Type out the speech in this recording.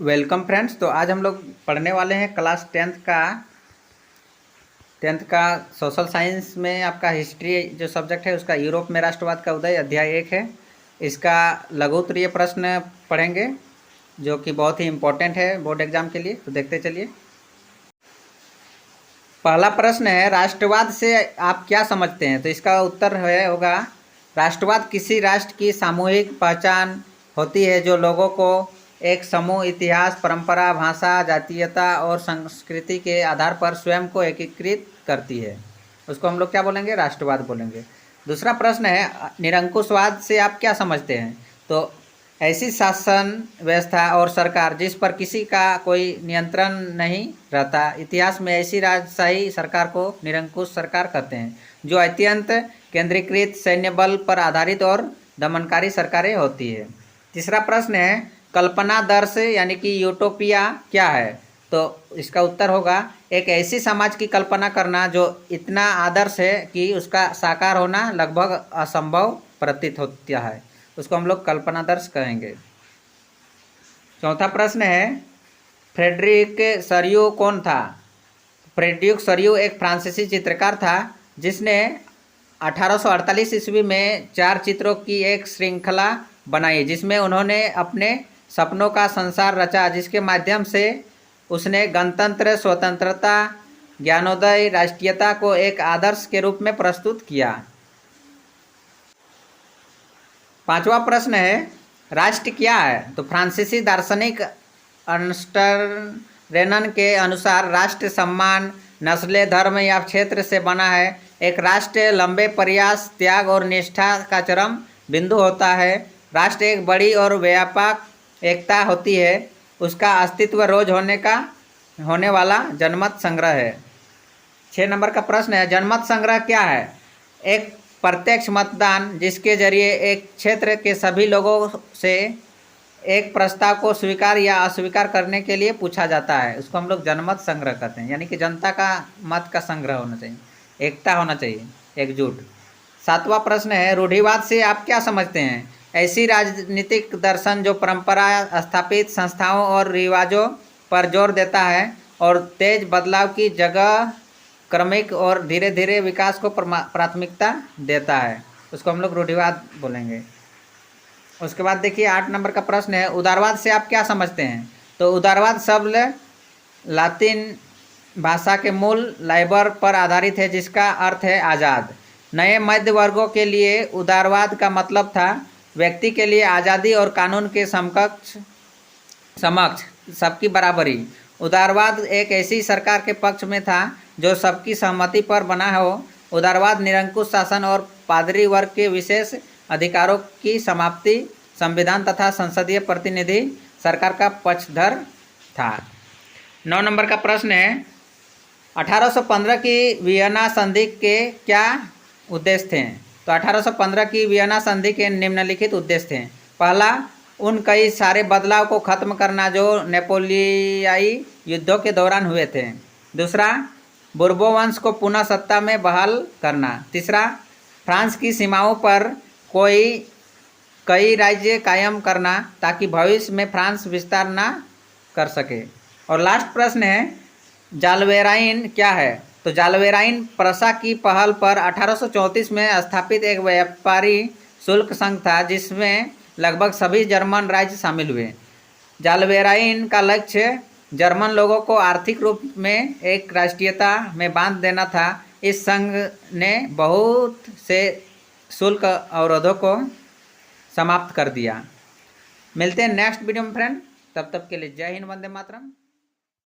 Welcome friends. तो आज हम लोग पढ़ने वाले हैं क्लास टेंथ का सोशल साइंस में आपका हिस्ट्री जो सब्जेक्ट है उसका यूरोप में राष्ट्रवाद का उदय अध्याय 1 है। इसका लघु उत्तरीय प्रश्न पढ़ेंगे जो कि बहुत ही इम्पोर्टेंट है बोर्ड एग्जाम के लिए। तो देखते चलिए। पहला प्रश्न है, राष्ट्रवाद से आप क्या समझते हैं? तो इसका उत्तर होगा राष्ट्रवाद किसी राष्ट्र की सामूहिक पहचान होती है जो लोगों को एक समूह इतिहास, परंपरा, भाषा, जातीयता और संस्कृति के आधार पर स्वयं को एकीकृत करती है। उसको हम लोग क्या बोलेंगे? राष्ट्रवाद बोलेंगे। दूसरा प्रश्न है, निरंकुशवाद से आप क्या समझते हैं? तो ऐसी शासन व्यवस्था और सरकार जिस पर किसी का कोई नियंत्रण नहीं रहता। इतिहास में ऐसी राजशाही सरकार को निरंकुश सरकार कहते हैं जो अत्यंत केंद्रीकृत सैन्य बल पर आधारित और दमनकारी सरकारें होती है। तीसरा प्रश्न है, कल्पना दर्श यानी कि यूटोपिया क्या है? तो इसका उत्तर होगा एक ऐसी समाज की कल्पना करना जो इतना आदर्श है कि उसका साकार होना लगभग असंभव प्रतीत होता है। उसको हम लोग कल्पना दर्श कहेंगे। चौथा प्रश्न है, फ्रेडरिक सरियू कौन था? फ्रेडरिक सरियू एक फ्रांसीसी चित्रकार था जिसने 1848 ईस्वी में 4 चित्रों की एक श्रृंखला बनाई जिसमें उन्होंने अपने सपनों का संसार रचा, जिसके माध्यम से उसने गणतंत्र, स्वतंत्रता, ज्ञानोदय, राष्ट्रीयता को एक आदर्श के रूप में प्रस्तुत किया। पांचवा प्रश्न है, राष्ट्र क्या है? तो फ्रांसीसी दार्शनिक अर्नस्ट रेनन के अनुसार राष्ट्र सम्मान, नस्लें, धर्म या क्षेत्र से बना है। एक राष्ट्र लंबे प्रयास, त्याग और निष्ठा का चरम बिंदु होता है। राष्ट्र एक बड़ी और व्यापक एकता होती है। उसका अस्तित्व रोज होने वाला जनमत संग्रह है। 6 नंबर का प्रश्न है, जनमत संग्रह क्या है? एक प्रत्यक्ष मतदान जिसके जरिए एक क्षेत्र के सभी लोगों से एक प्रस्ताव को स्वीकार या अस्वीकार करने के लिए पूछा जाता है। उसको हम लोग जनमत संग्रह कहते हैं, यानी कि जनता का मत का संग्रह होना चाहिए, एकता होना चाहिए, एकजुट। 7वां प्रश्न है, रूढ़िवाद से आप क्या समझते हैं? ऐसी राजनीतिक दर्शन जो परंपरा स्थापित संस्थाओं और रिवाजों पर जोर देता है और तेज बदलाव की जगह क्रमिक और धीरे धीरे विकास को प्राथमिकता देता है। उसको हम लोग रूढ़िवाद बोलेंगे। उसके बाद देखिए 8 नंबर का प्रश्न है, उदारवाद से आप क्या समझते हैं? तो उदारवाद शब्द लातिन भाषा के मूल लाइबर पर आधारित है जिसका अर्थ है आज़ाद। नए मध्य वर्गों के लिए उदारवाद का मतलब था व्यक्ति के लिए आज़ादी और कानून के समक्ष सबकी बराबरी। उदारवाद एक ऐसी सरकार के पक्ष में था जो सबकी सहमति पर बना हो। उदारवाद निरंकुश शासन और पादरी वर्ग के विशेष अधिकारों की समाप्ति, संविधान तथा संसदीय प्रतिनिधि सरकार का पक्षधर था। 9 नंबर का प्रश्न है, 1815 की वियना संधि के क्या उद्देश्य थे? तो 1815 की वियना संधि के निम्नलिखित उद्देश्य थे। पहला, उन कई सारे बदलाव को खत्म करना जो नेपोलियाई युद्धों के दौरान हुए थे। दूसरा, बुर्बो वंश को पुनः सत्ता में बहाल करना। तीसरा, फ्रांस की सीमाओं पर कई राज्य कायम करना ताकि भविष्य में फ्रांस विस्तार न कर सके। और लास्ट प्रश्न है, जालवेराइन क्या है? तो जालवेराइन प्रशा की पहल पर 1834 में स्थापित एक व्यापारी शुल्क संघ था जिसमें लगभग सभी जर्मन राज्य शामिल हुए। जालवेराइन का लक्ष्य जर्मन लोगों को आर्थिक रूप में एक राष्ट्रीयता में बांध देना था। इस संघ ने बहुत से शुल्क अवरोधों को समाप्त कर दिया। मिलते हैं नेक्स्ट वीडियो में फ्रेंड, तब तक के लिए जय हिंद, वंदे मातरम।